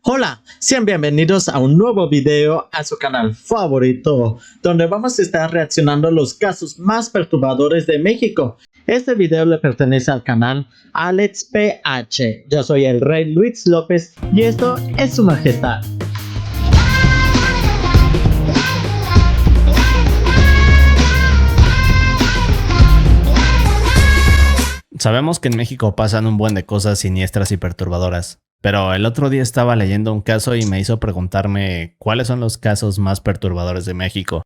Hola, sean bienvenidos a un nuevo video a su canal favorito, donde vamos a estar reaccionando a los casos más perturbadores de México. Este video le pertenece al canal Alex PH. Yo soy el Rey Luis López y esto es Su Majestad. Sabemos que en México pasan un buen de cosas siniestras y perturbadoras, pero el otro día estaba leyendo un caso y me hizo preguntarme cuáles son los casos más perturbadores de México.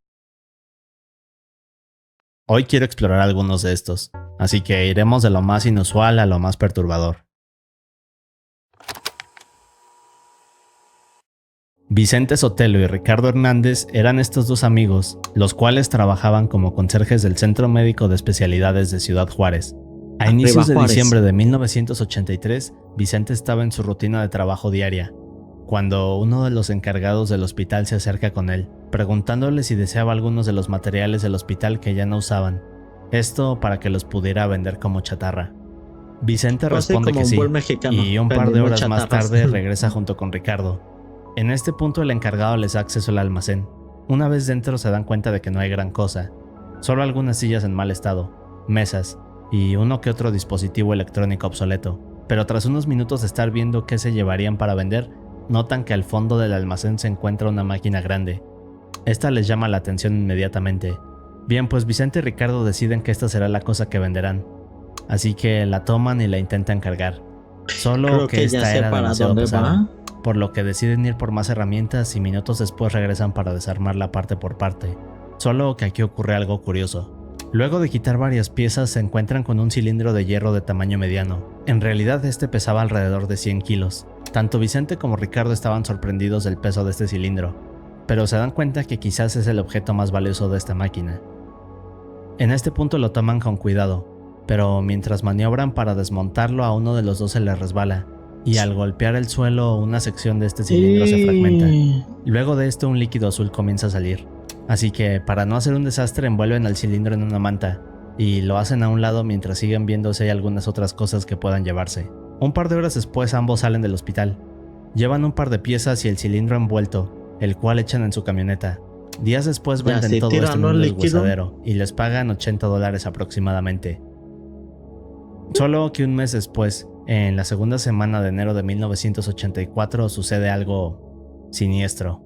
Hoy quiero explorar algunos de estos, así que iremos de lo más inusual a lo más perturbador. Vicente Sotelo y Ricardo Hernández eran estos dos amigos, los cuales trabajaban como conserjes del Centro Médico de Especialidades de Ciudad Juárez. A inicios de diciembre de 1983, Vicente estaba en su rutina de trabajo diaria, cuando uno de los encargados del hospital se acerca con él, preguntándole si deseaba algunos de los materiales del hospital que ya no usaban, esto para que los pudiera vender como chatarra. Vicente responde que sí, y un par de horas más tarde regresa junto con Ricardo. En este punto el encargado les da acceso al almacén. Una vez dentro se dan cuenta de que no hay gran cosa, solo algunas sillas en mal estado, mesas, y uno que otro dispositivo electrónico obsoleto, pero tras unos minutos de estar viendo qué se llevarían para vender, notan que al fondo del almacén se encuentra una máquina grande. Esta les llama la atención inmediatamente. Bien, pues Vicente y Ricardo deciden que esta será la cosa que venderán, así que la toman y la intentan cargar. Solo que esta era demasiado pesada, por lo que deciden ir por más herramientas y minutos después regresan para desarmarla parte por parte. Solo que aquí ocurre algo curioso. Luego de quitar varias piezas se encuentran con un cilindro de hierro de tamaño mediano. En realidad este pesaba alrededor de 100 kilos. Tanto Vicente como Ricardo estaban sorprendidos del peso de este cilindro, pero se dan cuenta que quizás es el objeto más valioso de esta máquina. En este punto lo toman con cuidado, pero mientras maniobran para desmontarlo a uno de los dos se le resbala, y al golpear el suelo una sección de este cilindro se fragmenta. Luego de esto un líquido azul comienza a salir. Así que, para no hacer un desastre, envuelven al cilindro en una manta y lo hacen a un lado mientras siguen viendo si hay algunas otras cosas que puedan llevarse. Un par de horas después ambos salen del hospital. Llevan un par de piezas y el cilindro envuelto, el cual echan en su camioneta. Días después venden todo esto en un deshuesadero y les pagan $80 aproximadamente. Solo que un mes después, en la segunda semana de enero de 1984, sucede algo siniestro.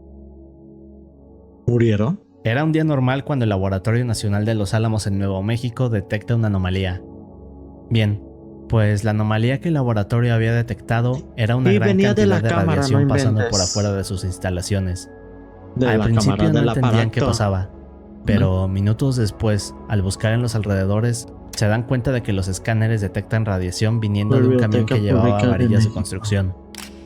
¿Murieron? Era un día normal cuando el Laboratorio Nacional de Los Álamos en Nuevo México detecta una anomalía. Bien, pues la anomalía que el laboratorio había detectado era una gran cantidad de radiación pasando por afuera de sus instalaciones. Al principio no entendían qué pasaba, pero minutos después, al buscar en los alrededores, se dan cuenta de que los escáneres detectan radiación viniendo de un camión que llevaba varillas de construcción.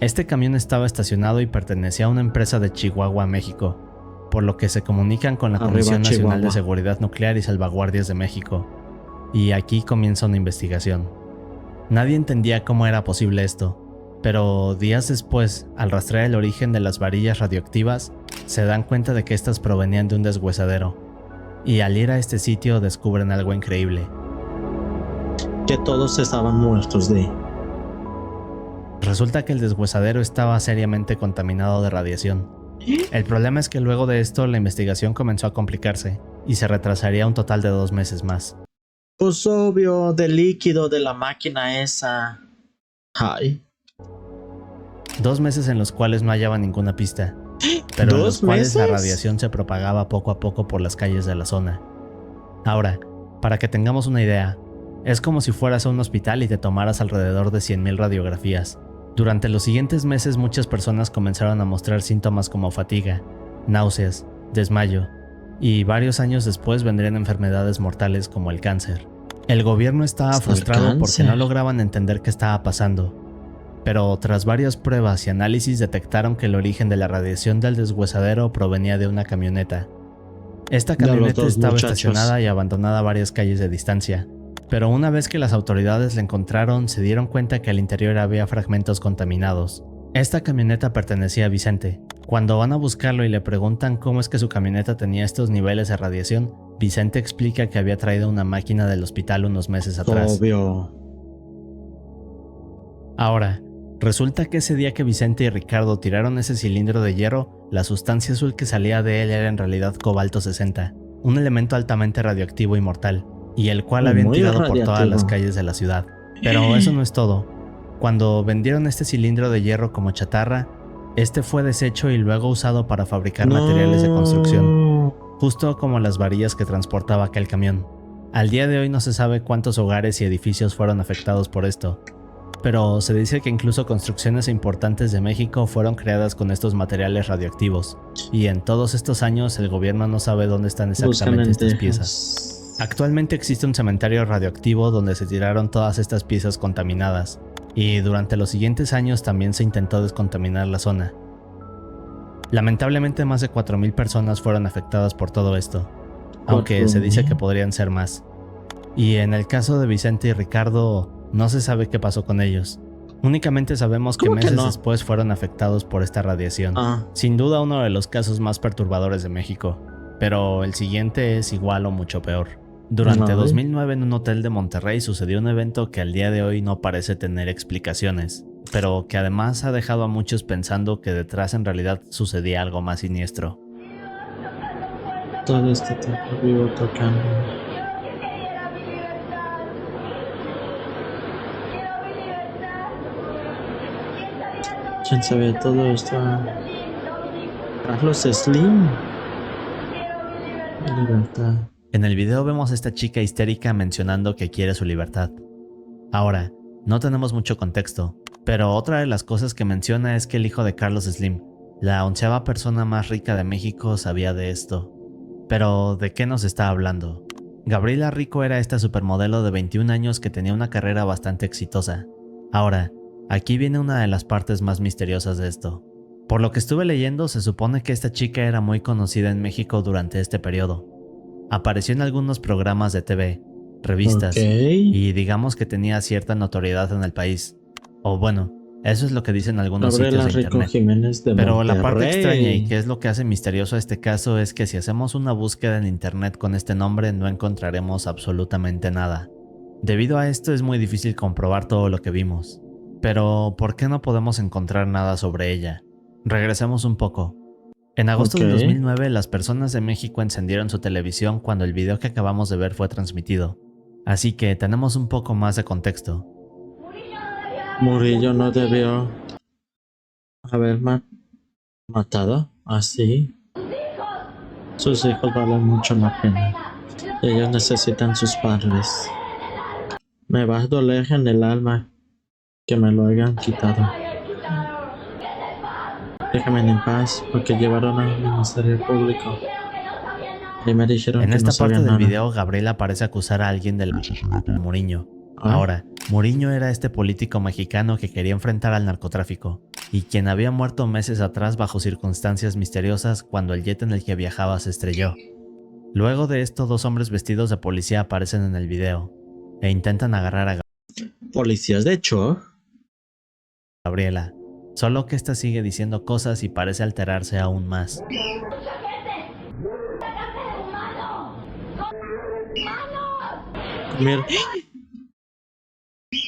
Este camión estaba estacionado y pertenecía a una empresa de Chihuahua, México, por lo que se comunican con la Comisión Nacional de Seguridad Nuclear y Salvaguardias de México, y aquí comienza una investigación. Nadie entendía cómo era posible esto, pero días después, al rastrear el origen de las varillas radioactivas, se dan cuenta de que estas provenían de un deshuesadero, y al ir a este sitio descubren algo increíble. Que todos estaban muertos de... Resulta que el deshuesadero estaba seriamente contaminado de radiación. El problema es que luego de esto la investigación comenzó a complicarse y se retrasaría un total de 2 meses más. Pues obvio, del líquido de la máquina esa. Ay. 2 meses en los cuales no hallaban ninguna pista, pero en los cuales la radiación se propagaba poco a poco por las calles de la zona. Ahora, para que tengamos una idea, es como si fueras a un hospital y te tomaras alrededor de 100,000 radiografías. Durante los siguientes meses muchas personas comenzaron a mostrar síntomas como fatiga, náuseas, desmayo, y varios años después vendrían enfermedades mortales como el cáncer. El gobierno estaba frustrado porque no lograban entender qué estaba pasando, pero tras varias pruebas y análisis detectaron que el origen de la radiación del deshuesadero provenía de una camioneta. Esta camioneta estaba estacionada y abandonada a varias calles de distancia. Pero una vez que las autoridades la encontraron, se dieron cuenta que al interior había fragmentos contaminados. Esta camioneta pertenecía a Vicente. Cuando van a buscarlo y le preguntan cómo es que su camioneta tenía estos niveles de radiación, Vicente explica que había traído una máquina del hospital unos meses atrás. Obvio. Ahora, Resulta que ese día que Vicente y Ricardo tiraron ese cilindro de hierro, la sustancia azul que salía de él era en realidad cobalto 60, un elemento altamente radioactivo y mortal, y el cual habían tirado por todas las calles de la ciudad. Pero eso no es todo. Cuando vendieron este cilindro de hierro como chatarra, este fue deshecho y luego usado para fabricar materiales de construcción, justo como las varillas que transportaba aquel camión. Al día de hoy no se sabe cuántos hogares y edificios fueron afectados por esto, pero se dice que incluso construcciones importantes de México fueron creadas con estos materiales radioactivos, y en todos estos años el gobierno no sabe dónde están exactamente estas piezas. Actualmente existe un cementerio radioactivo donde se tiraron todas estas piezas contaminadas, y durante los siguientes años también se intentó descontaminar la zona. Lamentablemente más de 4,000 personas fueron afectadas por todo esto, aunque se dice que podrían ser más. Y en el caso de Vicente y Ricardo, no se sabe qué pasó con ellos. Únicamente sabemos que meses después fueron afectados por esta radiación. Sin duda uno de los casos más perturbadores de México, pero el siguiente es igual o mucho peor. Durante 2009 en un hotel de Monterrey sucedió un evento que al día de hoy no parece tener explicaciones, pero que además ha dejado a muchos pensando que detrás en realidad sucedía algo más siniestro. Todo este tiempo vivo tocando. ¿Quién sabe todo esto? Carlos Slim. Libertad. En el video vemos a esta chica histérica mencionando que quiere su libertad. Ahora, no tenemos mucho contexto, pero otra de las cosas que menciona es que el hijo de Carlos Slim, la 11ª persona más rica de México, sabía de esto. Pero, ¿de qué nos está hablando? Gabriela Rico era esta supermodelo de 21 años que tenía una carrera bastante exitosa. Ahora, aquí viene una de las partes más misteriosas de esto. Por lo que estuve leyendo, se supone que esta chica era muy conocida en México durante este periodo. Apareció en algunos programas de TV, revistas, y digamos que tenía cierta notoriedad en el país. O bueno, eso es lo que dicen algunos sitios de internet. Pero la parte extraña y que es lo que hace misterioso a este caso es que si hacemos una búsqueda en internet con este nombre no encontraremos absolutamente nada. Debido a esto es muy difícil comprobar todo lo que vimos. Pero, ¿por qué no podemos encontrar nada sobre ella? Regresemos un poco. En agosto de 2009, las personas de México encendieron su televisión cuando el video que acabamos de ver fue transmitido. Así que tenemos un poco más de contexto. Murillo no debió haber matado así. Sus hijos valen mucho la pena. Ellos necesitan sus padres. Me va a doler en el alma que me lo hayan quitado. Déjame en paz, porque llevaron al Ministerio Público y me dijeron en que esta no sabía parte del nada. video, Gabriela parece acusar a alguien del asesinato de Muriño. Ahora, Muriño era este político mexicano que quería enfrentar al narcotráfico y quien había muerto meses atrás bajo circunstancias misteriosas cuando el jet en el que viajaba se estrelló. Luego de esto, 2 hombres vestidos de policía aparecen en el video e intentan agarrar a ¿Policías de hecho? Gabriela, solo que esta sigue diciendo cosas y parece alterarse aún más.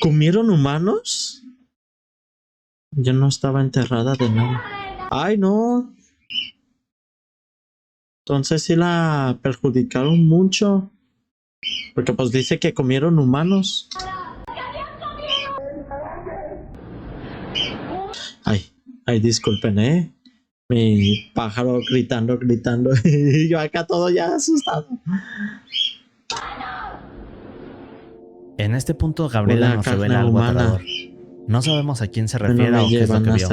¿Comieron humanos? Yo no estaba enterrada de nada. ¡Ay, no! Entonces sí la perjudicaron mucho. Porque pues dice que comieron humanos. Ay, disculpen, mi pájaro gritando. Y yo acá todo ya asustado. En este punto Gabriela nos revela algo aterrador. No sabemos a quién se refiere o qué es lo que vio,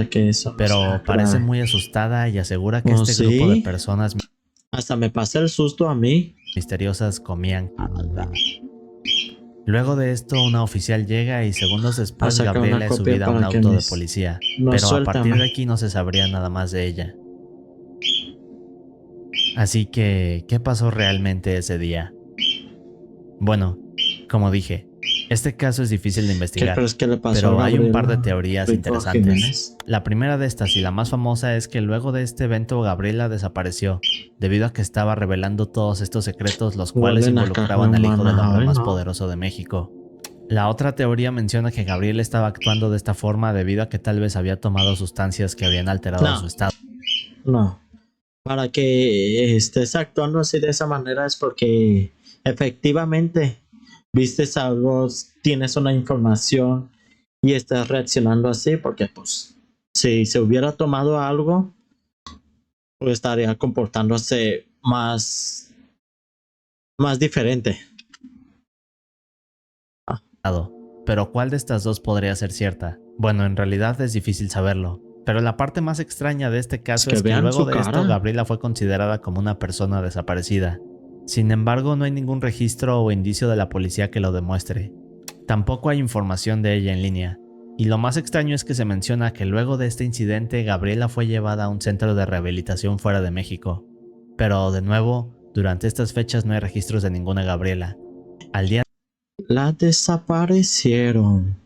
pero parece muy asustada y asegura que este grupo de personas hasta me pasa el susto a mí. Misteriosas comían. Luego de esto, una oficial llega y segundos después Gabriela es subida a un auto de policía, pero a partir de aquí no se sabría nada más de ella. Así que, ¿qué pasó realmente ese día? Bueno, como dije, este caso es difícil de investigar, pero hay un par de teorías interesantes. La primera de estas y la más famosa es que luego de este evento Gabriela desapareció, debido a que estaba revelando todos estos secretos los cuales involucraban al hijo del hombre más poderoso de México. La otra teoría menciona que Gabriel estaba actuando de esta forma debido a que tal vez había tomado sustancias que habían alterado su estado. No. Para que estés actuando así de esa manera es porque efectivamente vistes algo, tienes una información y estás reaccionando así porque pues si se hubiera tomado algo pues estaría comportándose más diferente. Pero ¿cuál de estas dos podría ser cierta? Bueno, en realidad es difícil saberlo. Pero la parte más extraña de este caso es que luego de esto Gabriela fue considerada como una persona desaparecida. Sin embargo, no hay ningún registro o indicio de la policía que lo demuestre. Tampoco hay información de ella en línea. Y lo más extraño es que se menciona que luego de este incidente Gabriela fue llevada a un centro de rehabilitación fuera de México. Pero de nuevo, durante estas fechas no hay registros de ninguna Gabriela. Al día la desaparecieron.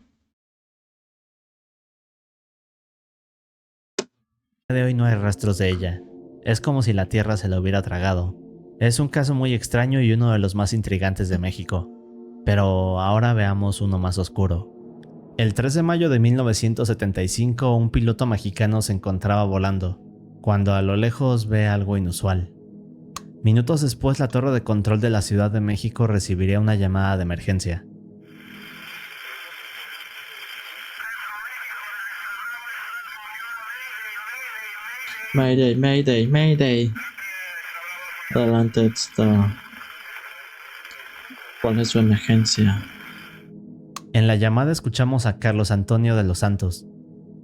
De hoy no hay rastros de ella. Es como si la tierra se la hubiera tragado. Es un caso muy extraño y uno de los más intrigantes de México. Pero ahora veamos uno más oscuro. El 3 de mayo de 1975, un piloto mexicano se encontraba volando, cuando a lo lejos ve algo inusual. Minutos después, la torre de control de la Ciudad de México recibiría una llamada de emergencia. Mayday, Mayday, Mayday. Adelante está. ¿Cuál es su emergencia? En la llamada escuchamos a Carlos Antonio de los Santos.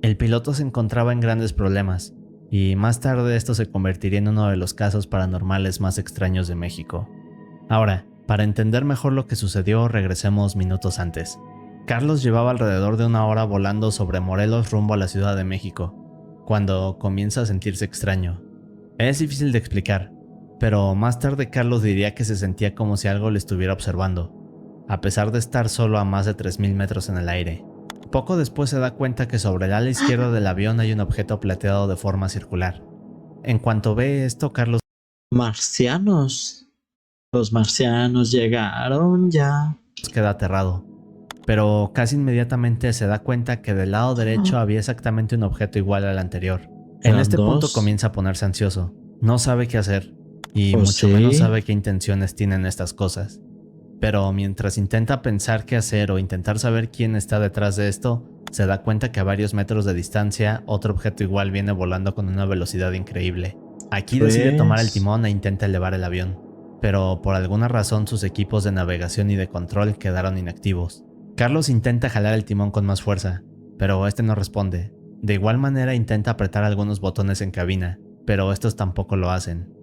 El piloto se encontraba en grandes problemas, y más tarde esto se convertiría en uno de los casos paranormales más extraños de México. Ahora, para entender mejor lo que sucedió, regresemos minutos antes. Carlos llevaba alrededor de una hora volando sobre Morelos rumbo a la Ciudad de México, cuando comienza a sentirse extraño. Es difícil de explicar, pero más tarde Carlos diría que se sentía como si algo le estuviera observando, a pesar de estar solo a más de 3000 metros en el aire. Poco después se da cuenta que sobre el ala izquierda del avión hay un objeto plateado de forma circular. En cuanto ve esto, Carlos Marcianos. Los marcianos llegaron ya. queda aterrado, pero casi inmediatamente se da cuenta que del lado derecho había exactamente un objeto igual al anterior. En este punto comienza a ponerse ansioso. No sabe qué hacer, y mucho menos sabe qué intenciones tienen estas cosas. Pero mientras intenta pensar qué hacer o intentar saber quién está detrás de esto, se da cuenta que a varios metros de distancia otro objeto igual viene volando con una velocidad increíble. Aquí decide tomar el timón e intenta elevar el avión, pero por alguna razón sus equipos de navegación y de control quedaron inactivos. Carlos intenta jalar el timón con más fuerza, pero este no responde. De igual manera intenta apretar algunos botones en cabina, pero estos tampoco lo hacen.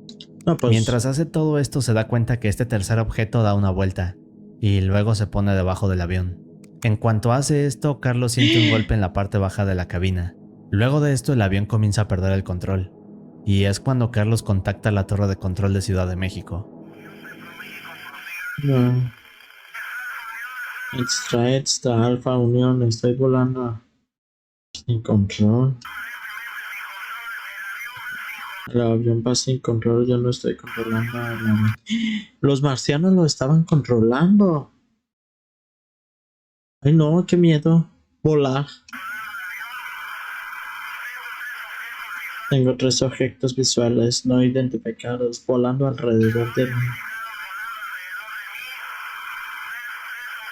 Mientras hace todo esto se da cuenta que este tercer objeto da una vuelta, y luego se pone debajo del avión. En cuanto hace esto, Carlos siente un golpe en la parte baja de la cabina. Luego de esto el avión comienza a perder el control, y es cuando Carlos contacta a la torre de control de Ciudad de México. No. Extra Alfa Unión, estoy volando sin control. El avión va sin control, yo no estoy controlando el avión. Los marcianos lo estaban controlando. Ay no, qué miedo. Volar. Tengo 3 objetos visuales no identificados volando alrededor de mí.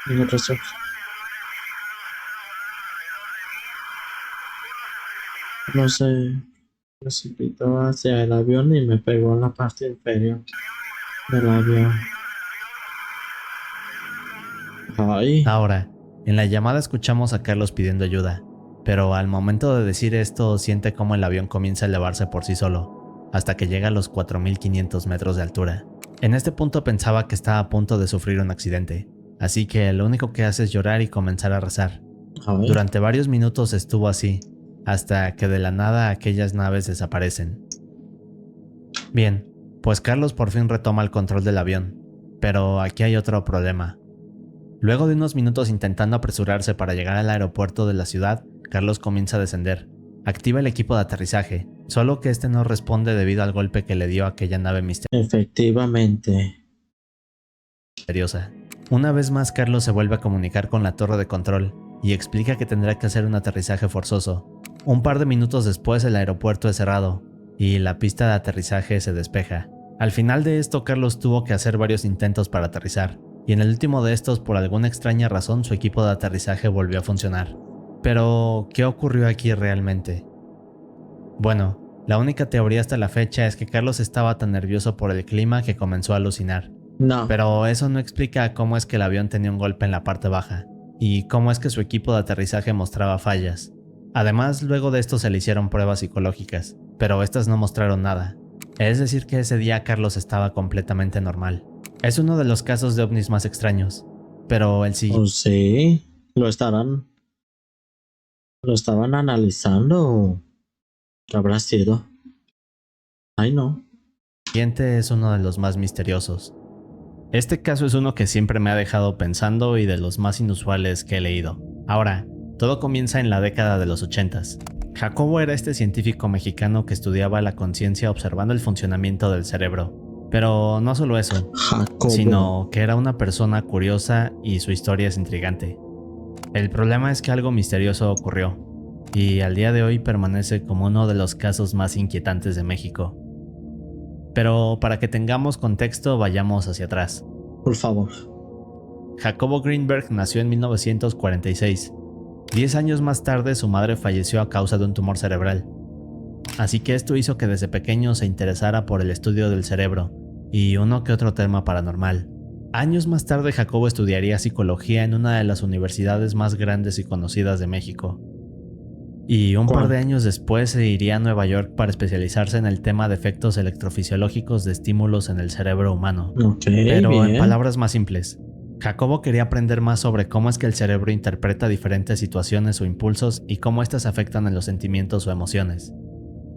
Tengo 3 objetos. No sé. Precipitó hacia el avión y me pegó en la parte inferior del avión. Ay. Ahora, en la llamada escuchamos a Carlos pidiendo ayuda, pero al momento de decir esto siente como el avión comienza a elevarse por sí solo, hasta que llega a los 4500 metros de altura. En este punto pensaba que estaba a punto de sufrir un accidente, así que lo único que hace es llorar y comenzar a rezar. Durante varios minutos estuvo así, hasta que de la nada aquellas naves desaparecen. Bien, pues Carlos por fin retoma el control del avión, pero aquí hay otro problema. Luego de unos minutos intentando apresurarse para llegar al aeropuerto de la ciudad, Carlos comienza a descender. Activa el equipo de aterrizaje, solo que este no responde debido al golpe que le dio aquella nave misteriosa. Efectivamente. Una vez más, Carlos se vuelve a comunicar con la torre de control y explica que tendrá que hacer un aterrizaje forzoso. Un par de minutos después el aeropuerto es cerrado y la pista de aterrizaje se despeja. Al final de esto, Carlos tuvo que hacer varios intentos para aterrizar, y en el último de estos, por alguna extraña razón, su equipo de aterrizaje volvió a funcionar. Pero, ¿qué ocurrió aquí realmente? Bueno, la única teoría hasta la fecha es que Carlos estaba tan nervioso por el clima que comenzó a alucinar. No. Pero eso no explica cómo es que el avión tenía un golpe en la parte baja, y cómo es que su equipo de aterrizaje mostraba fallas. Además, luego de esto se le hicieron pruebas psicológicas, pero estas no mostraron nada. Es decir que ese día Carlos estaba completamente normal. Es uno de los casos de ovnis más extraños, pero el siguiente... Oh, sí, lo estaban analizando. ¿Qué habrá sido? Ay, no. siguiente es uno de los más misteriosos. Este caso es uno que siempre me ha dejado pensando y de los más inusuales que he leído. Ahora, todo comienza en la década de los 80s. Jacobo era este científico mexicano que estudiaba la conciencia observando el funcionamiento del cerebro. Pero no solo eso, Jacobo. sino que era una persona curiosa y su historia es intrigante. El problema es que algo misterioso ocurrió, y al día de hoy permanece como uno de los casos más inquietantes de México. Pero para que tengamos contexto, vayamos hacia atrás. Por favor. Jacobo Greenberg nació en 1946. 10 años más tarde su madre falleció a causa de un tumor cerebral. Así que esto hizo que desde pequeño se interesara por el estudio del cerebro y uno que otro tema paranormal. Años más tarde Jacobo estudiaría psicología en una de las universidades más grandes y conocidas de México. Y un par de años después se iría a Nueva York para especializarse en el tema de efectos electrofisiológicos de estímulos en el cerebro humano. Pero bien. en palabras más simples, Jacobo quería aprender más sobre cómo es que el cerebro interpreta diferentes situaciones o impulsos y cómo éstas afectan en los sentimientos o emociones.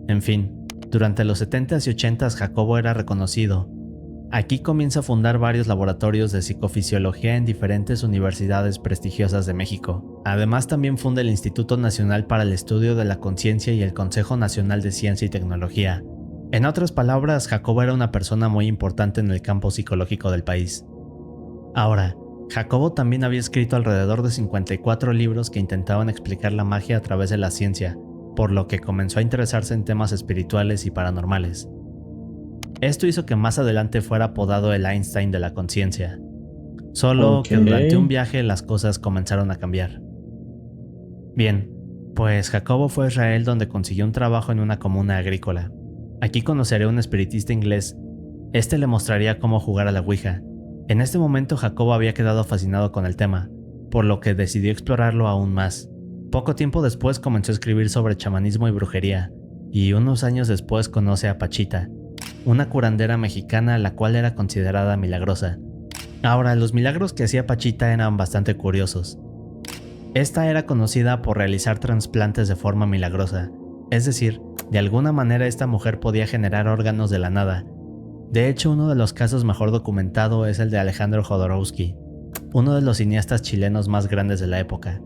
En fin, durante los 70s y 80s Jacobo era reconocido. Aquí comienza a fundar varios laboratorios de psicofisiología en diferentes universidades prestigiosas de México. Además también funda el Instituto Nacional para el Estudio de la Conciencia y el Consejo Nacional de Ciencia y Tecnología. En otras palabras, Jacobo era una persona muy importante en el campo psicológico del país. Ahora, Jacobo también había escrito alrededor de 54 libros que intentaban explicar la magia a través de la ciencia, por lo que comenzó a interesarse en temas espirituales y paranormales. Esto hizo que más adelante fuera apodado el Einstein de la conciencia. Solo que durante un viaje las cosas comenzaron a cambiar. Bien, pues Jacobo fue a Israel donde consiguió un trabajo en una comuna agrícola. Aquí conocería a un espiritista inglés. Este le mostraría cómo jugar a la Ouija. En este momento Jacobo había quedado fascinado con el tema, por lo que decidió explorarlo aún más. Poco tiempo después comenzó a escribir sobre chamanismo y brujería, y unos años después conoce a Pachita, una curandera mexicana la cual era considerada milagrosa. Ahora, los milagros que hacía Pachita eran bastante curiosos. Esta era conocida por realizar trasplantes de forma milagrosa, es decir, de alguna manera esta mujer podía generar órganos de la nada. De hecho, uno de los casos mejor documentado es el de Alejandro Jodorowsky, uno de los cineastas chilenos más grandes de la época.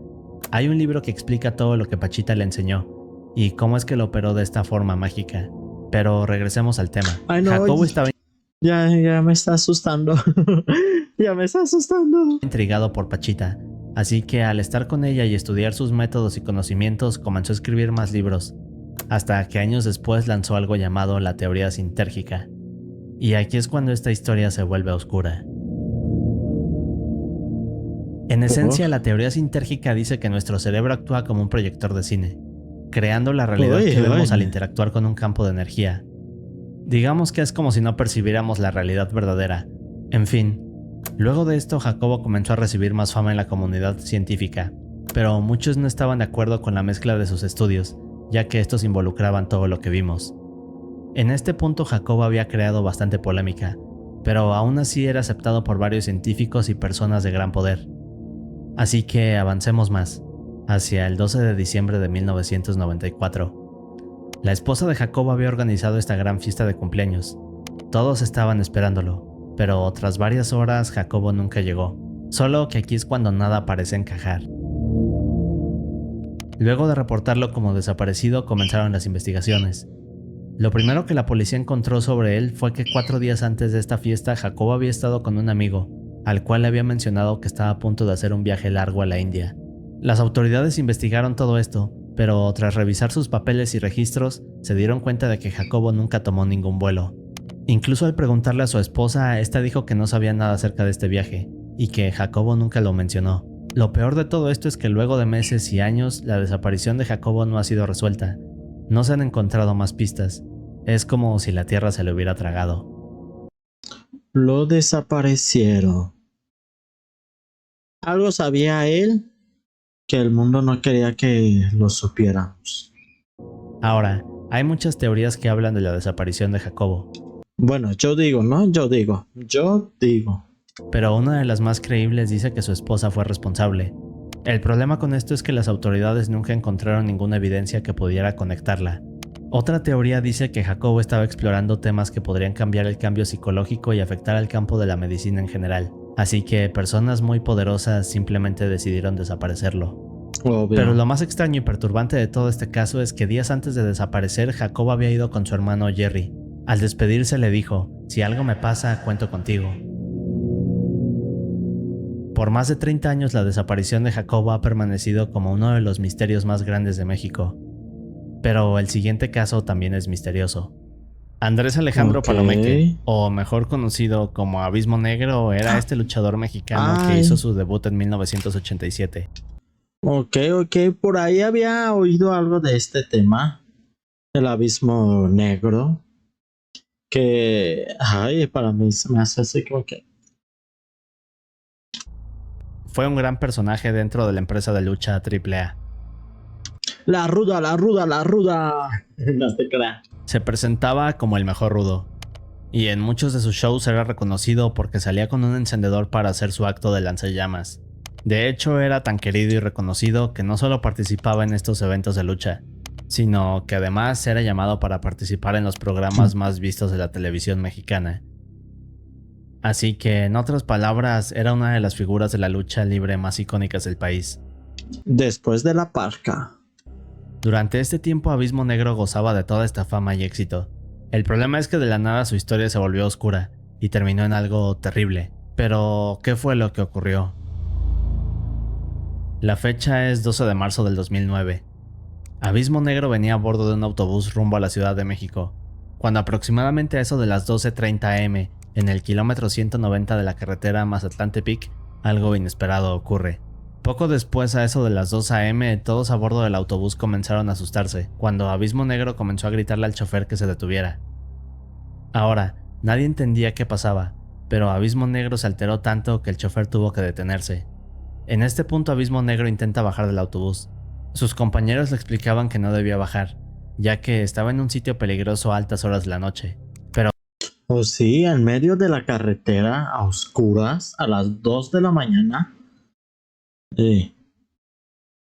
Hay un libro que explica todo lo que Pachita le enseñó, y cómo es que lo operó de esta forma mágica. Pero regresemos al tema. Ay, no, Jacobo estaba ya me está asustando. Ya me está asustando. intrigado por Pachita, así que al estar con ella y estudiar sus métodos y conocimientos comenzó a escribir más libros, hasta que años después lanzó algo llamado la teoría sintérgica. Y aquí es cuando esta historia se vuelve oscura. En esencia, la teoría sintérgica dice que nuestro cerebro actúa como un proyector de cine, creando la realidad que vemos al interactuar con un campo de energía. Digamos que es como si no percibiéramos la realidad verdadera. En fin, luego de esto Jacobo comenzó a recibir más fama en la comunidad científica, pero muchos no estaban de acuerdo con la mezcla de sus estudios, ya que estos involucraban todo lo que vimos. En este punto Jacobo había creado bastante polémica, pero aún así era aceptado por varios científicos y personas de gran poder. Así que avancemos más, hacia el 12 de diciembre de 1994. La esposa de Jacobo había organizado esta gran fiesta de cumpleaños. Todos estaban esperándolo, pero tras varias horas Jacobo nunca llegó, solo que aquí es cuando nada parece encajar. Luego de reportarlo como desaparecido comenzaron las investigaciones. Lo primero que la policía encontró sobre él fue que 4 días antes de esta fiesta Jacobo había estado con un amigo, al cual le había mencionado que estaba a punto de hacer un viaje largo a la India. Las autoridades investigaron todo esto, pero tras revisar sus papeles y registros, se dieron cuenta de que Jacobo nunca tomó ningún vuelo. Incluso al preguntarle a su esposa, esta dijo que no sabía nada acerca de este viaje, y que Jacobo nunca lo mencionó. Lo peor de todo esto es que luego de meses y años, la desaparición de Jacobo no ha sido resuelta. No se han encontrado más pistas. Es como si la tierra se le hubiera tragado. Lo desaparecieron. Algo sabía él que el mundo no quería que lo supiéramos. Ahora, hay muchas teorías que hablan de la desaparición de Jacobo. Bueno, yo digo, ¿no? Yo digo. Pero una de las más creíbles dice que su esposa fue responsable. El problema con esto es que las autoridades nunca encontraron ninguna evidencia que pudiera conectarla. Otra teoría dice que Jacobo estaba explorando temas que podrían cambiar el cambio psicológico y afectar al campo de la medicina en general. Así que personas muy poderosas simplemente decidieron desaparecerlo. Obvio. Pero lo más extraño y perturbante de todo este caso es que días antes de desaparecer, Jacobo había ido con su hermano Jerry. Al despedirse le dijo: "Si algo me pasa, cuento contigo". Por más de 30 años la desaparición de Jacobo ha permanecido como uno de los misterios más grandes de México. Pero el siguiente caso también es misterioso. Andrés Alejandro Palomeque, o mejor conocido como Abismo Negro, era este luchador mexicano que hizo su debut en 1987. Ok, por ahí había oído algo de este tema, el Abismo Negro, que, para mí se me hace así como que... Fue un gran personaje dentro de la empresa de lucha AAA. La ruda. No te creas. Se presentaba como el mejor rudo, y en muchos de sus shows era reconocido porque salía con un encendedor para hacer su acto de lanzallamas. De hecho, era tan querido y reconocido que no solo participaba en estos eventos de lucha, sino que además era llamado para participar en los programas más vistos de la televisión mexicana. Así que, en otras palabras, era una de las figuras de la lucha libre más icónicas del país. Después de la Parca. Durante este tiempo Abismo Negro gozaba de toda esta fama y éxito. El problema es que de la nada su historia se volvió oscura y terminó en algo terrible. Pero, ¿qué fue lo que ocurrió? La fecha es 12 de marzo del 2009. Abismo Negro venía a bordo de un autobús rumbo a la Ciudad de México, cuando aproximadamente a eso de las 12:30 am, en el kilómetro 190 de la carretera Mazatlán-Tepic, algo inesperado ocurre. Poco después, a eso de las 2 am, todos a bordo del autobús comenzaron a asustarse, cuando Abismo Negro comenzó a gritarle al chofer que se detuviera. Ahora, nadie entendía qué pasaba, pero Abismo Negro se alteró tanto que el chofer tuvo que detenerse. En este punto Abismo Negro intenta bajar del autobús. Sus compañeros le explicaban que no debía bajar, ya que estaba en un sitio peligroso a altas horas de la noche. Oh sí, en medio de la carretera, a oscuras, a las 2 de la mañana. Sí.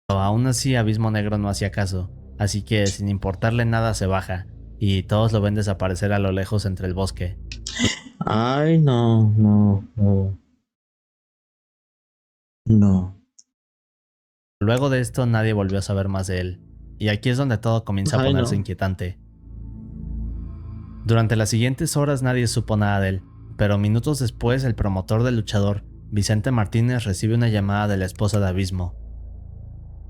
Pero aún así Abismo Negro no hacía caso, así que sin importarle nada se baja, y todos lo ven desaparecer a lo lejos entre el bosque. Ay, no. Luego de esto nadie volvió a saber más de él, y aquí es donde todo comienza a ponerse inquietante. Durante las siguientes horas nadie supo nada de él, pero minutos después el promotor del luchador, Vicente Martínez, recibe una llamada de la esposa de Abismo.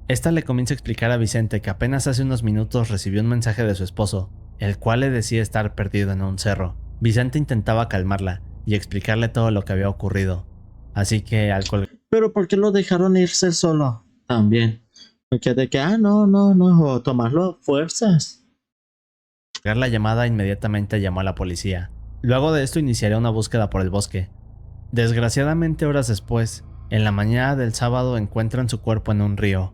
Esta le comienza a explicar a Vicente que apenas hace unos minutos recibió un mensaje de su esposo, el cual le decía estar perdido en un cerro. Vicente intentaba calmarla y explicarle todo lo que había ocurrido, así que al colgar... ¿Pero por qué lo dejaron irse solo? También. Porque de que, no, o tomarlo fuerzas. La llamada inmediatamente llamó a la policía. Luego de esto iniciaría una búsqueda por el bosque. Desgraciadamente, horas después, en la mañana del sábado, encuentran su cuerpo en un río.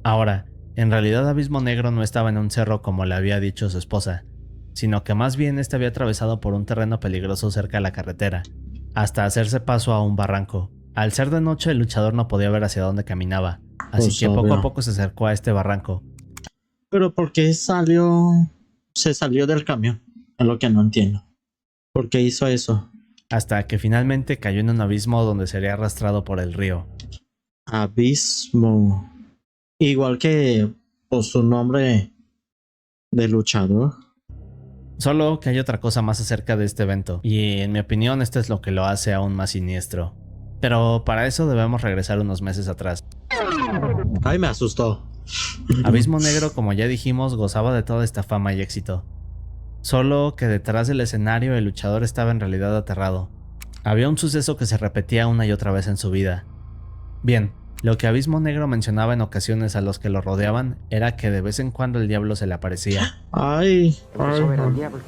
Ahora, en realidad Abismo Negro no estaba en un cerro como le había dicho su esposa, sino que más bien este había atravesado por un terreno peligroso cerca de la carretera, hasta hacerse paso a un barranco. Al ser de noche, el luchador no podía ver hacia dónde caminaba, así que poco a poco se acercó a este barranco. ¿Pero por qué se salió del camión? Es lo que no entiendo. ¿Por qué hizo eso? Hasta que finalmente cayó en un abismo donde sería arrastrado por el río. Abismo. Igual que por su nombre de luchador. Solo que hay otra cosa más acerca de este evento, y en mi opinión esto es lo que lo hace aún más siniestro. Pero para eso debemos regresar unos meses atrás. Ay, me asustó. Abismo Negro, como ya dijimos, gozaba de toda esta fama y éxito. Solo que detrás del escenario el luchador estaba en realidad aterrado. Había un suceso que se repetía una y otra vez en su vida. Bien, lo que Abismo Negro mencionaba en ocasiones a los que lo rodeaban era que de vez en cuando el diablo se le aparecía. Ay, Empezó a ver al diablo.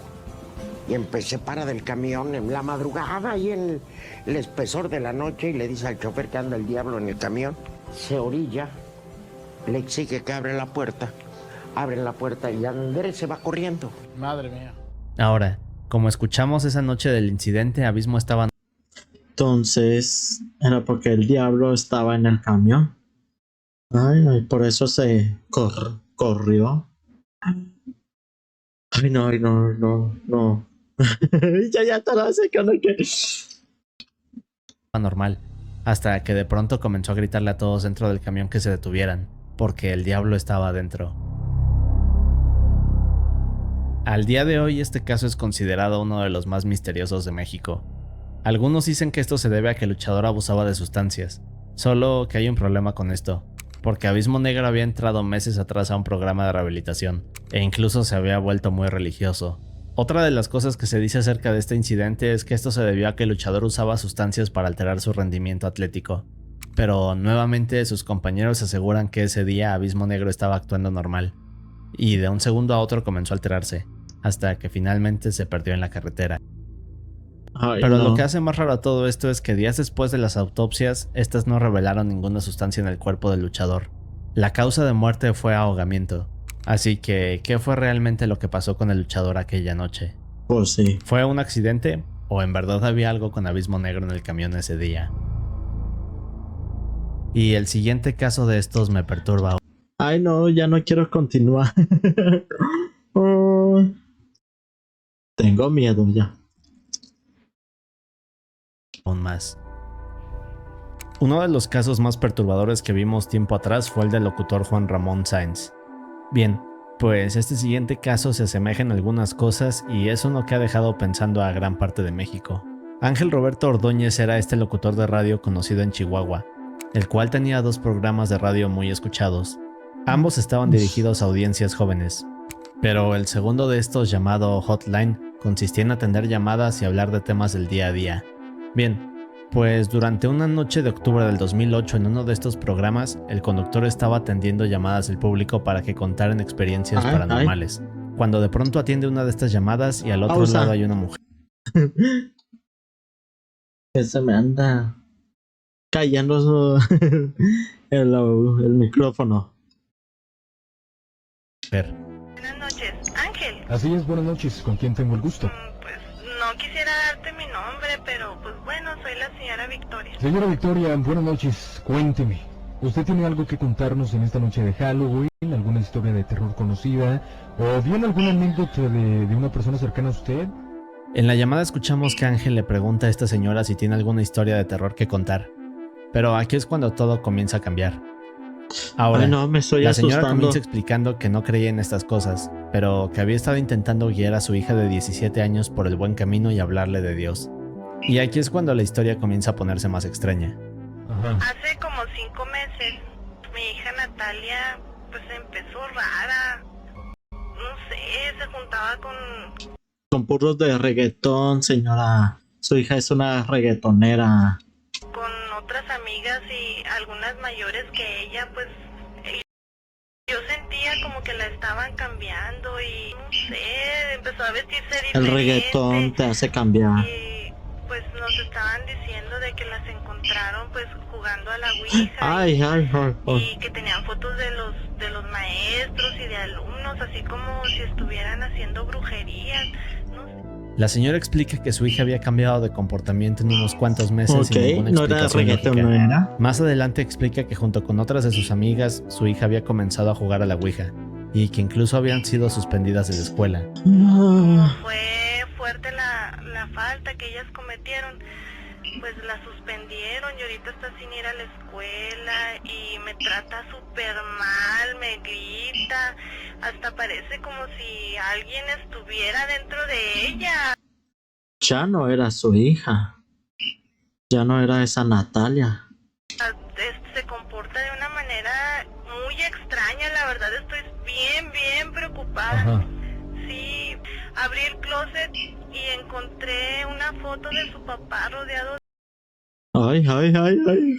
Y empecé para del camión en la madrugada y en el espesor de la noche y le dice al chofer que anda el diablo en el camión. Se orilla, le exige que abren la puerta y Andrés se va corriendo. Madre mía. Ahora, como escuchamos esa noche del incidente, Abismo estaba... entonces era porque el diablo estaba en el camión. Ay, por eso se corrió. Ay, no. ya estaba secando que... normal, hasta que de pronto comenzó a gritarle a todos dentro del camión que se detuvieran, porque el diablo estaba adentro. Al día de hoy este caso es considerado uno de los más misteriosos de México. Algunos dicen que esto se debe a que el luchador abusaba de sustancias, solo que hay un problema con esto, porque Abismo Negro había entrado meses atrás a un programa de rehabilitación, e incluso se había vuelto muy religioso. Otra de las cosas que se dice acerca de este incidente es que esto se debió a que el luchador usaba sustancias para alterar su rendimiento atlético, pero nuevamente sus compañeros aseguran que ese día Abismo Negro estaba actuando normal, y de un segundo a otro comenzó a alterarse, hasta que finalmente se perdió en la carretera. Ay, Pero no. lo que hace más raro a todo esto es que días después de las autopsias, estas no revelaron ninguna sustancia en el cuerpo del luchador. La causa de muerte fue ahogamiento. Así que, ¿qué fue realmente lo que pasó con el luchador aquella noche? Pues sí. ¿Fue un accidente? ¿O en verdad había algo con Abismo Negro en el camión ese día? Y el siguiente caso de estos me perturba Ay, no, ya no quiero continuar. Oh, tengo miedo ya. aún más. Uno de los casos más perturbadores que vimos tiempo atrás fue el del locutor Juan Ramón Sáenz. Bien, pues este siguiente caso se asemeja en algunas cosas y es uno que ha dejado pensando a gran parte de México. Ángel Roberto Ordóñez era este locutor de radio conocido en Chihuahua, el cual tenía 2 programas de radio muy escuchados. Ambos estaban dirigidos a audiencias jóvenes, pero el segundo de estos, llamado Hotline, consistía en atender llamadas y hablar de temas del día a día. Bien, pues durante una noche de octubre del 2008 en uno de estos programas, el conductor estaba atendiendo llamadas del público para que contaran experiencias paranormales. Cuando de pronto atiende una de estas llamadas y al otro lado hay una mujer. Que se me anda cayendo el micrófono. Buenas noches, Ángel. Así es, buenas noches. ¿Con quién tengo el gusto? Pues no quisiera darte mi nombre, pero pues bueno, soy la señora Victoria. Señora Victoria, buenas noches. Cuénteme. ¿Usted tiene algo que contarnos en esta noche de Halloween? ¿Alguna historia de terror conocida? ¿O bien alguna anécdota de una persona cercana a usted? En la llamada escuchamos que Ángel le pregunta a esta señora si tiene alguna historia de terror que contar. Pero aquí es cuando todo comienza a cambiar. Ahora, no, me estoy la señora asustando. comienza explicando que no creía en estas cosas, pero que había estado intentando guiar a su hija de 17 años por el buen camino y hablarle de Dios. Y aquí es cuando la historia comienza a ponerse más extraña. Ajá. Hace como 5 meses, mi hija Natalia pues empezó rara. No sé, se juntaba Con puros de reggaetón, señora. Su hija es una reggaetonera. con otras amigas y algunas mayores que ella, pues yo sentía como que la estaban cambiando y no sé, empezó a vestirse diferente. El reggaetón te hace cambiar. Y pues nos estaban diciendo de que las encontraron pues jugando a la Ouija Ay. y que tenían fotos de los maestros y de alumnos, así como si estuvieran haciendo brujerías, no sé. La señora explica que su hija había cambiado de comportamiento en unos cuantos meses sin Ok, ninguna no era explicación lógica. reggaetonera. Más adelante explica que junto con otras de sus amigas, su hija había comenzado a jugar a la Ouija, y que incluso habían sido suspendidas de la escuela. Ah, Fue fuerte la falta que ellas cometieron. pues la suspendieron y ahorita está sin ir a la escuela y me trata súper mal, me grita, hasta parece como si alguien estuviera dentro de ella. Ya no era su hija. Ya no era esa Natalia. Se comporta de una manera muy extraña, la verdad estoy bien preocupada. Ajá. Sí, abrí el closet y encontré una foto de su papá rodeado Ay, ay, ay, ay.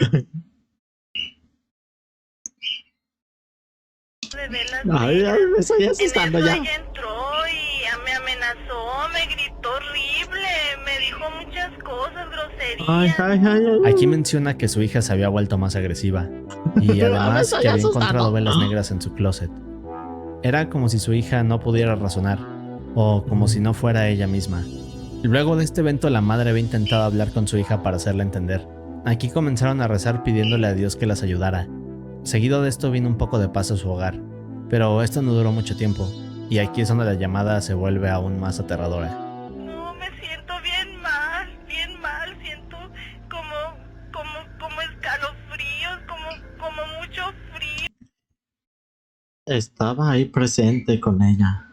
de velas Ay, ay, negras. me estoy En asustando eso ya. ella entró y me amenazó, me gritó horrible, me dijo muchas cosas, groserías. Ay, ay, ay, ay. Aquí menciona que su hija se había vuelto más agresiva y Me además estoy que había asustando. encontrado velas negras en su closet. Era como si su hija no pudiera razonar, o como si no fuera ella misma. Luego de este evento, la madre había intentado hablar con su hija para hacerla entender. Aquí comenzaron a rezar pidiéndole a Dios que las ayudara. Seguido de esto vino un poco de paz a su hogar, pero esto no duró mucho tiempo, y aquí es donde la llamada se vuelve aún más aterradora. No, me siento bien mal, siento como escalofríos, como mucho frío. Estaba ahí presente con ella.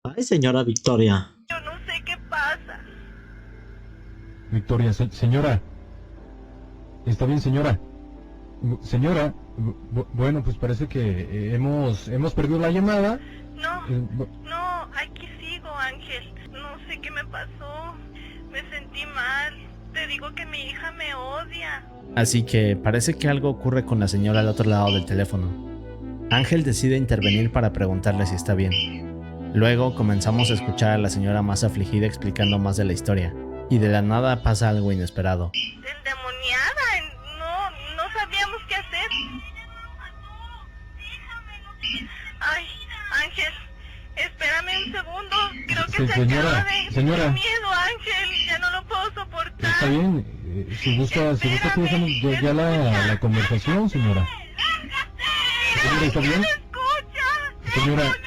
Ay, señora Victoria. Yo no sé qué pasa. Victoria, señora. ¿Está bien, señora? Señora, bueno, pues parece que hemos perdido la llamada. No, Bu- no, aquí sigo, Ángel. No sé qué me pasó. Me sentí mal. Te digo que mi hija me odia. Así que parece que algo ocurre con la señora al otro lado del teléfono. Ángel decide intervenir para preguntarle si está bien. Luego comenzamos a escuchar a la señora más afligida explicando más de la historia, y de la nada pasa algo inesperado. Endemoniada, no sabíamos qué hacer. Ay, Ángel, espérame un segundo. Creo que Sí, se señora, acaba de... señora. Qué miedo, Ángel, ya no lo puedo soportar. Está bien, si gusta comenzamos ya la conversación, señora. Señora, ¿está bien? Escucha, Señora. qué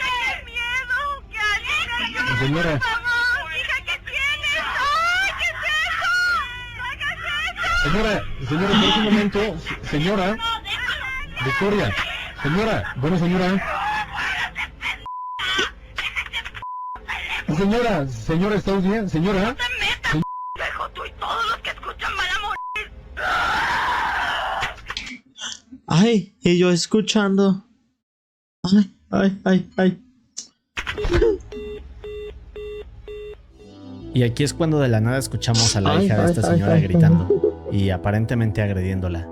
miedo, que alguien me ayude, Señora. por favor. Hija, ¿qué tienes? ¡Ay, qué es eso! Señora, por un momento, señora. Victoria, señora, señora, ¿está bien? Señora. Dejo tú y todos los que escuchan van a morir. Ay, y yo escuchando. Ay, ay, ay, ay. Y aquí es cuando de la nada escuchamos a la Ay, hija de ay, esta ay, señora ay. gritando y aparentemente agrediéndola.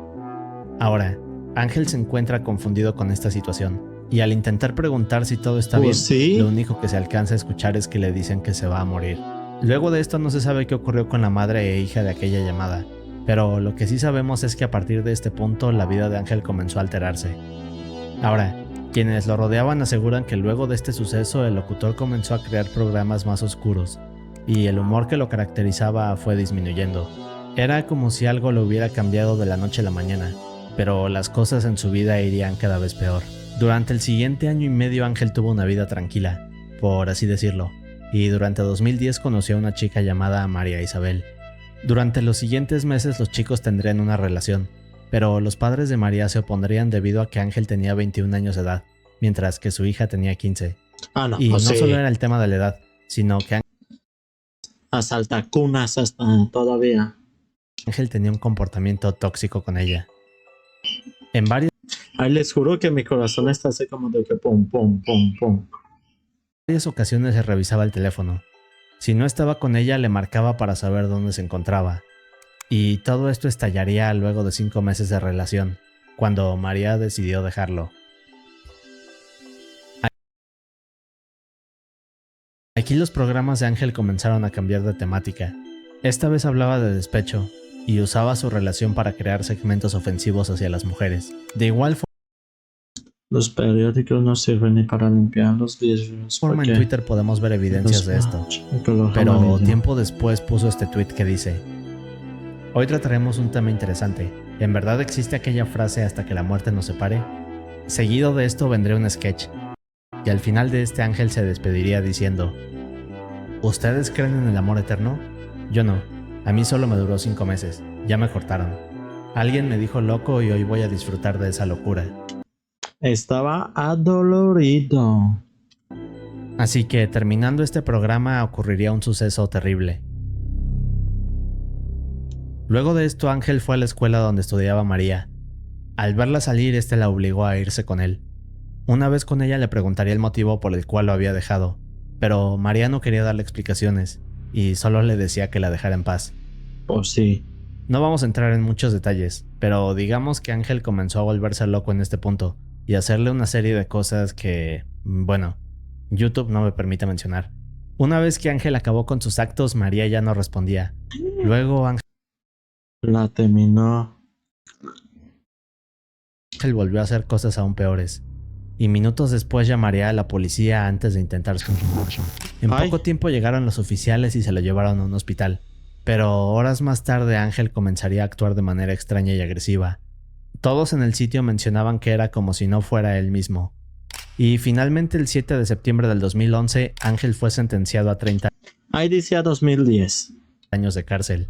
Ahora, Ángel se encuentra confundido con esta situación y al intentar preguntar si todo está bien, Pues sí. lo único que se alcanza a escuchar es que le dicen que se va a morir. Luego de esto no se sabe qué ocurrió con la madre e hija de aquella llamada, pero lo que sí sabemos es que a partir de este punto la vida de Ángel comenzó a alterarse. Ahora, quienes lo rodeaban aseguran que luego de este suceso el locutor comenzó a crear programas más oscuros y el humor que lo caracterizaba fue disminuyendo. Era como si algo lo hubiera cambiado de la noche a la mañana, pero las cosas en su vida irían cada vez peor. Durante el siguiente año y medio Ángel tuvo una vida tranquila, por así decirlo, y durante 2010 conoció a una chica llamada María Isabel. Durante los siguientes meses los chicos tendrían una relación, pero los padres de María se opondrían debido a que Ángel tenía 21 años de edad, mientras que su hija tenía 15. Ah, no, Y no pues sí. solo era el tema de la edad, sino que Asalta cunas hasta todavía. Ángel tenía un comportamiento tóxico con ella. En varias Ay, les juro que mi corazón está así como de que pum, pum, pum, pum. ocasiones se revisaba el teléfono. Si no estaba con ella, le marcaba para saber dónde se encontraba. Y todo esto estallaría luego de 5 meses de relación, cuando María decidió dejarlo. Aquí los programas de Ángel comenzaron a cambiar de temática. Esta vez hablaba de despecho, y usaba su relación para crear segmentos ofensivos hacia las mujeres. De igual Los periódicos no sirven ni para limpiar los vidrios. forma en porque Twitter podemos ver evidencias de esto. color Pero amarillo. tiempo después puso este tweet que dice: hoy trataremos un tema interesante. ¿En verdad existe aquella frase hasta que la muerte nos separe? Seguido de esto vendría un sketch, y al final de este Ángel se despediría diciendo: ¿ustedes creen en el amor eterno? Yo no, A mí solo me duró 5 meses, ya me cortaron. Alguien me dijo loco y hoy voy a disfrutar de esa locura. Estaba adolorido. Así que terminando este programa ocurriría un suceso terrible. Luego de esto, Ángel fue a la escuela donde estudiaba María. Al verla salir, este la obligó a irse con él. Una vez con ella le preguntaría el motivo por el cual lo había dejado, pero María no quería darle explicaciones y solo le decía que la dejara en paz. Pues sí. No vamos a entrar en muchos detalles, pero digamos que Ángel comenzó a volverse loco en este punto y hacerle una serie de cosas que, bueno, YouTube no me permite mencionar. Una vez que Ángel acabó con sus actos, María ya no respondía. Luego Ángel La terminó. volvió a hacer cosas aún peores. Y minutos después llamaría a la policía antes de intentar su... En Ay. poco tiempo llegaron los oficiales y se lo llevaron a un hospital. Pero horas más tarde Ángel comenzaría a actuar de manera extraña y agresiva. Todos en el sitio mencionaban que era como si no fuera él mismo. Y finalmente el 7 de septiembre del 2011, Ángel fue sentenciado a 30 Ahí decía 2010. años de cárcel.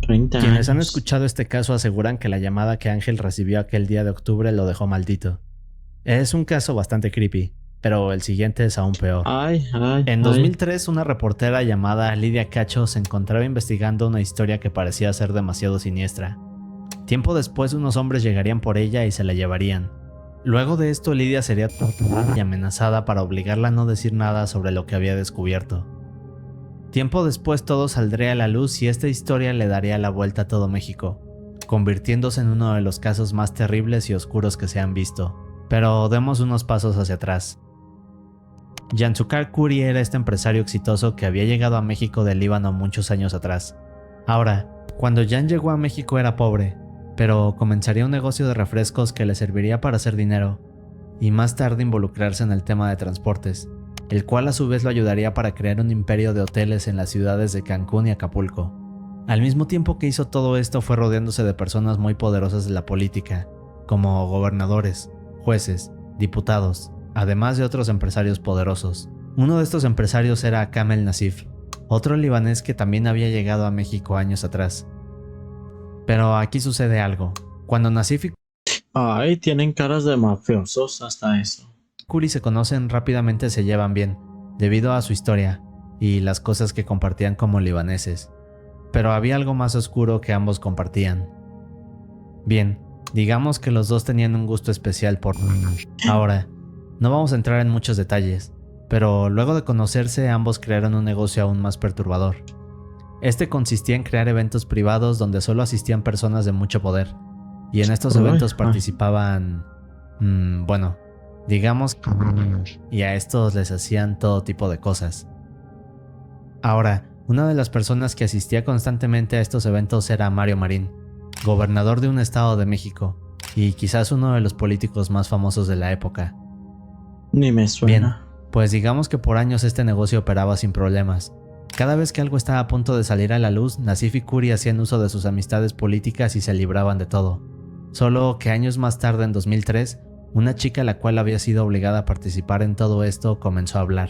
30 Quienes han años. escuchado este caso aseguran que la llamada que Ángel recibió aquel día de octubre lo dejó maldito. Es un caso bastante creepy, pero el siguiente es aún peor. Ay. En 2003, una reportera llamada Lidia Cacho se encontraba investigando una historia que parecía ser demasiado siniestra. Tiempo después, unos hombres llegarían por ella y se la llevarían. Luego de esto, Lidia sería torturada y amenazada para obligarla a no decir nada sobre lo que había descubierto. Tiempo después, todo saldría a la luz y esta historia le daría la vuelta a todo México, convirtiéndose en uno de los casos más terribles y oscuros que se han visto. Pero demos unos pasos hacia atrás. Janzukar Kuri era este empresario exitoso que había llegado a México del Líbano muchos años atrás. Ahora, cuando Jan llegó a México era pobre, pero comenzaría un negocio de refrescos que le serviría para hacer dinero, y más tarde involucrarse en el tema de transportes, el cual a su vez lo ayudaría para crear un imperio de hoteles en las ciudades de Cancún y Acapulco. Al mismo tiempo que hizo todo esto fue rodeándose de personas muy poderosas de la política, como gobernadores, jueces, diputados, además de otros empresarios poderosos. Uno de estos empresarios era Kamel Nassif, otro libanés que también había llegado a México años atrás. Pero aquí sucede algo. Cuando Nassif y Ay, tienen caras de mafiosos hasta eso. Kuri se conocen, rápidamente se llevan bien, debido a su historia y las cosas que compartían como libaneses. Pero había algo más oscuro que ambos compartían. Bien, digamos que los dos tenían un gusto especial por... Ahora, no vamos a entrar en muchos detalles, pero luego de conocerse ambos crearon un negocio aún más perturbador. Este consistía en crear eventos privados donde solo asistían personas de mucho poder, y en estos eventos participaban... bueno, digamos que... y a estos les hacían todo tipo de cosas. Ahora, una de las personas que asistía constantemente a estos eventos era Mario Marín, gobernador de un estado de México, y quizás uno de los políticos más famosos de la época. Ni me suena. Bien, pues digamos que por años este negocio operaba sin problemas. Cada vez que algo estaba a punto de salir a la luz, Nassif y Kuri hacían uso de sus amistades políticas y se libraban de todo. Solo que años más tarde, en 2003, una chica la cual había sido obligada a participar en todo esto comenzó a hablar.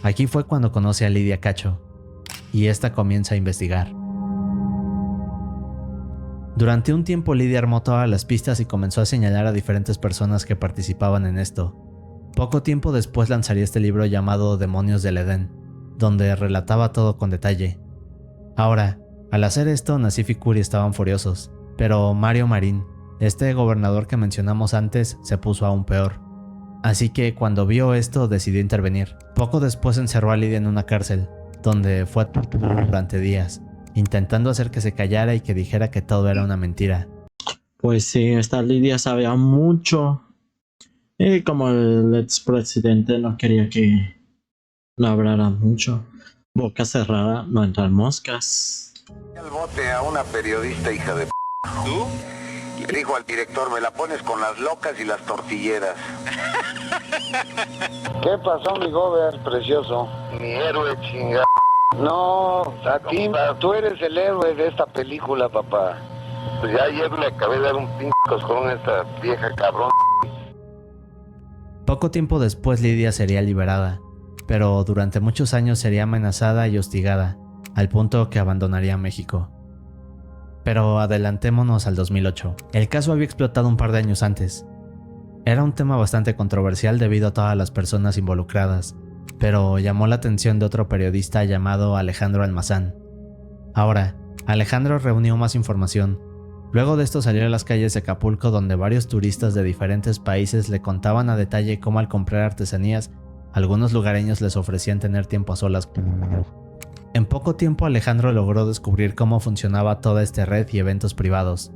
Aquí fue cuando conoce a Lidia Cacho, y esta comienza a investigar. Durante un tiempo Lidia armó todas las pistas y comenzó a señalar a diferentes personas que participaban en esto. Poco tiempo después lanzaría este libro llamado Demonios del Edén, donde relataba todo con detalle. Ahora, al hacer esto, Nassif y Kuri estaban furiosos, pero Mario Marín, este gobernador que mencionamos antes, se puso aún peor. Así que cuando vio esto decidió intervenir. Poco después encerró a Lidia en una cárcel, donde fue torturada durante días, intentando hacer que se callara y que dijera que todo era una mentira. Pues sí, esta Lidia sabía mucho. Y como el expresidente no quería que no hablara mucho, boca cerrada, no entran moscas. Al bote a una periodista hija de p***. ¿Tú? Le dijo al director, me la pones con las locas y las tortilleras. ¿Qué pasó, mi gober precioso? Mi héroe chingado. No, a ti, tú eres el héroe de esta película, papá. Pues ya ayer le acabé de dar un pinche coscorón a esta vieja cabrón. Poco tiempo después Lidia sería liberada, pero durante muchos años sería amenazada y hostigada, al punto que abandonaría México. Pero adelantémonos al 2008. El caso había explotado un par de años antes. Era un tema bastante controversial debido a todas las personas involucradas, pero llamó la atención de otro periodista llamado Alejandro Almazán. Ahora, Alejandro reunió más información. Luego de esto salió a las calles de Acapulco, donde varios turistas de diferentes países le contaban a detalle cómo al comprar artesanías, algunos lugareños les ofrecían tener tiempo a solas. En poco tiempo Alejandro logró descubrir cómo funcionaba toda esta red y eventos privados,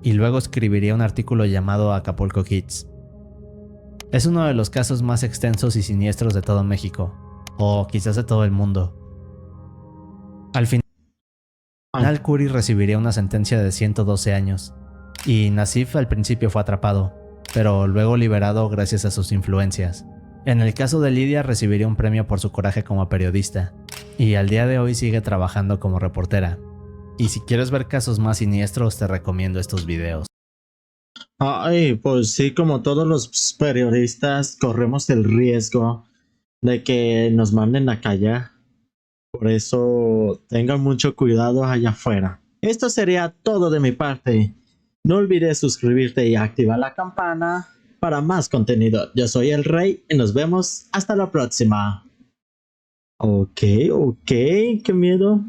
y luego escribiría un artículo llamado Acapulco Kids. Es uno de los casos más extensos y siniestros de todo México, o quizás de todo el mundo. Al final, Curi recibiría una sentencia de 112 años, y Nasif al principio fue atrapado, pero luego liberado gracias a sus influencias. En el caso de Lidia recibiría un premio por su coraje como periodista, y al día de hoy sigue trabajando como reportera. Y si quieres ver casos más siniestros, te recomiendo estos videos. Ay, pues sí, como todos los periodistas, corremos el riesgo de que nos manden a callar. Por eso tengan mucho cuidado allá afuera. Esto sería todo de mi parte. No olvides suscribirte y activar la campana para más contenido. Yo soy el Rey y nos vemos hasta la próxima. Ok, qué miedo.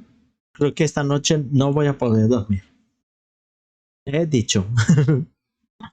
Creo que esta noche no voy a poder dormir. He dicho.